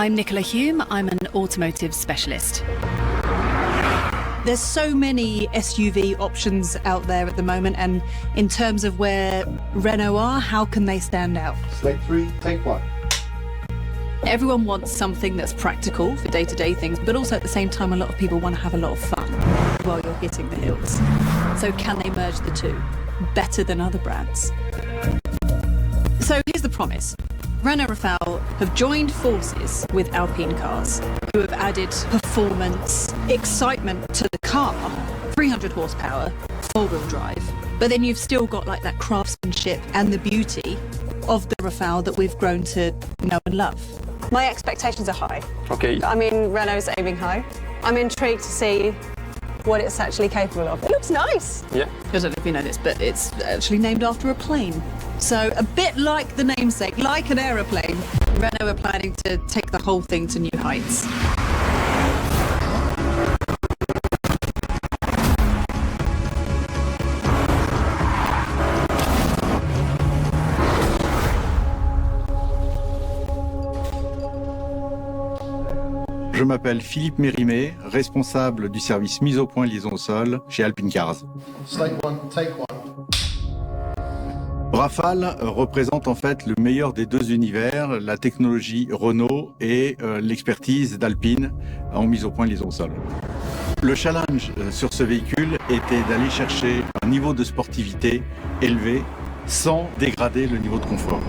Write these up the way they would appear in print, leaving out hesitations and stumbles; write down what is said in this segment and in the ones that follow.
I'm Nicola Hume. I'm an automotive specialist. There's so many SUV options out there at the moment, and in terms of where Renault are, how can they stand out? Select 3, take 1. Everyone wants something that's practical for day-to-day things, but also at the same time, a lot of people want to have a lot of fun while you're hitting the hills. So can they merge the two better than other brands? So here's the promise. Renault Rafale have joined forces with Alpine cars, who have added performance, excitement to the car, 300 horsepower, four-wheel drive. But then you've still got like that craftsmanship and the beauty of the Rafale that we've grown to know and love. My expectations are high. Okay. I mean, Renault's aiming high. I'm intrigued to see what it's actually capable of. It looks nice. Yeah. I don't know if you know this, but it's actually named after a plane. So a bit like the namesake, like an aeroplane, Renault are planning to take the whole thing to new heights. Je m'appelle Philippe Mérimée, responsable du service mise au point liaison au sol chez Alpine Cars. Select 1, take 1. Rafale représente en fait le meilleur des deux univers, la technologie Renault et l'expertise d'Alpine en mise au point liaison au sol. Le challenge sur ce véhicule était d'aller chercher un niveau de sportivité élevé sans dégrader le niveau de confort.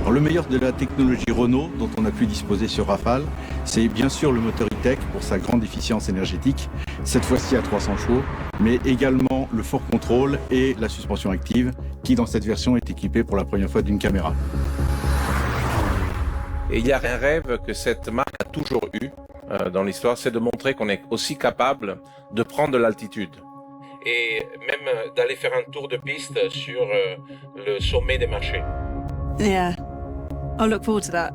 Alors, le meilleur de la technologie Renault dont on a pu disposer sur Rafale, c'est bien sûr le moteur e-tech pour sa grande efficience énergétique, cette fois-ci à 300 chevaux, mais également le fort contrôle et la suspension active qui dans cette version est équipée pour la première fois d'une caméra. Et il y a un rêve que cette marque a toujours eu dans l'histoire, c'est de montrer qu'on est aussi capable de prendre de l'altitude. Et même d'aller faire un tour de piste sur le sommet des marchés. Yeah, I look forward to that.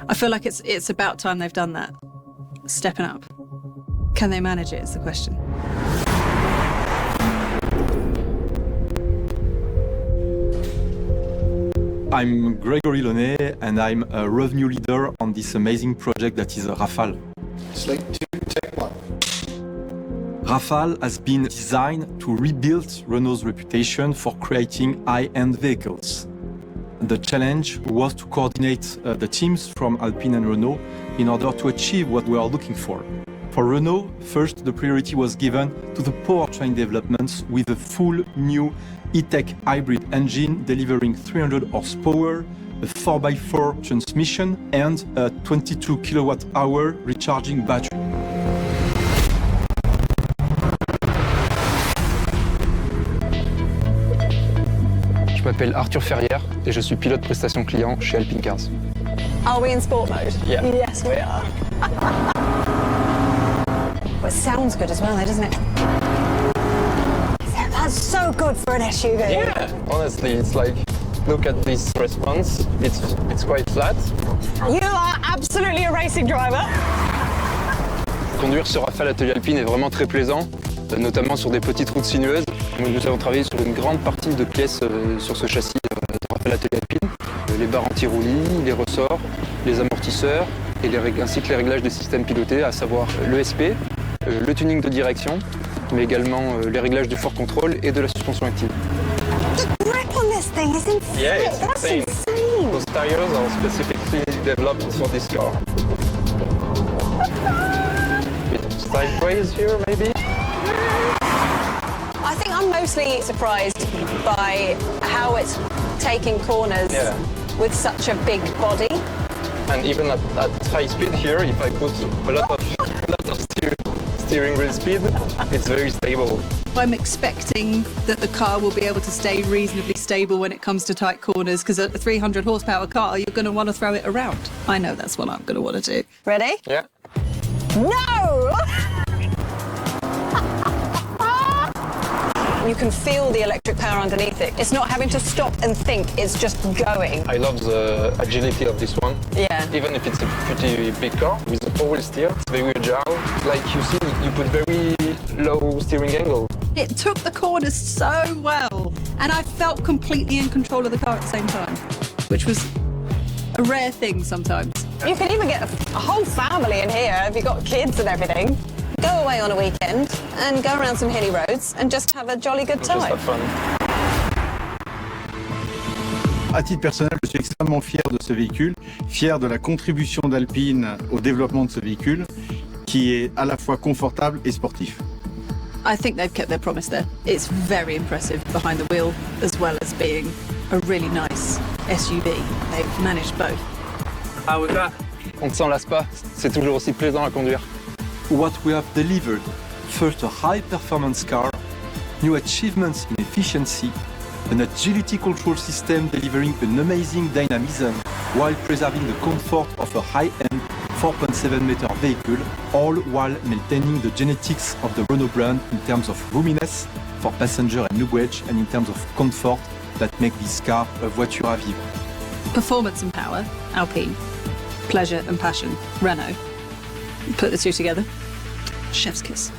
I feel like it's about time they've done that. Stepping up. Can they manage it is the question. I'm Gregory Launay and I'm a revenue leader on this amazing project that is Rafale. Select 2, take 1. Rafale has been designed to rebuild Renault's reputation for creating high-end vehicles. The challenge was to coordinate the teams from Alpine and Renault in order to achieve what we are looking for. For Renault, first the priority was given to the powertrain developments with a full new e-tech hybrid engine delivering 300 horsepower, a 4x4 transmission and a 22 kWh recharging battery. Je m'appelle Arthur Ferrière et je suis pilote prestation client chez Alpine Cars. Are we in sport mode? Yeah. Yes, we are. Well, it sounds good as well, though, doesn't it? That's so good for an SUV. Yeah, honestly, it's like, look at this response. It's quite flat. You are absolutely a racing driver. Conduire ce Rafale Atelier Alpine est vraiment très plaisant, notamment sur des petites routes sinueuses. Nous avons travaillé sur une grande partie de pièces sur ce châssis de Rafale Atelier Alpine. Les barres anti-roulis, les ressorts, les amortisseurs, ainsi que les réglages des systèmes pilotés, à savoir l'ESP, le tuning de direction, mais également les réglages du fort contrôle et de la suspension active. The grip on this thing is insane. Yeah, it's That's insane. insane. Those tires are specifically developed for this car. Bit sideways here, maybe? I think I'm mostly surprised by how it's taking corners with such a big body. And even at high speed here, if I put a lot of steering wheel speed, it's very stable. I'm expecting that the car will be able to stay reasonably stable when it comes to tight corners, because a 300 horsepower car, you're going to want to throw it around. I know that's what I'm going to want to do. Ready? Yeah. No! You can feel the electric power underneath it. It's not having to stop and think, it's just going. I love the agility of this one. Yeah. Even if it's a pretty big car, with a four-wheel steer, it's very agile. Like you see, you put very low steering angle. It took the corners so well, and I felt completely in control of the car at the same time, which was a rare thing sometimes. You can even get a whole family in here if you've got kids and everything. Go away on a weekend and go around some hilly roads and just have a jolly good time. Just have fun. À titre personnel, je suis extrêmement fier de ce véhicule, fier de la contribution d'Alpine au développement de ce véhicule, qui est à la fois confortable et sportif. I think they've kept their promise there. It's very impressive behind the wheel, as well as being a really nice SUV. They've managed both. On ne s'en lasse pas, c'est toujours aussi plaisant à conduire. What we have delivered: first, a high-performance car, new achievements in efficiency, an agility control system delivering an amazing dynamism while preserving the comfort of a high-end 4.7-meter vehicle, all while maintaining the genetics of the Renault brand in terms of roominess for passenger and luggage and in terms of comfort that make this car a voiture à vivre. Performance and power, Alpine. Pleasure and passion, Renault. Put the two together, chef's kiss.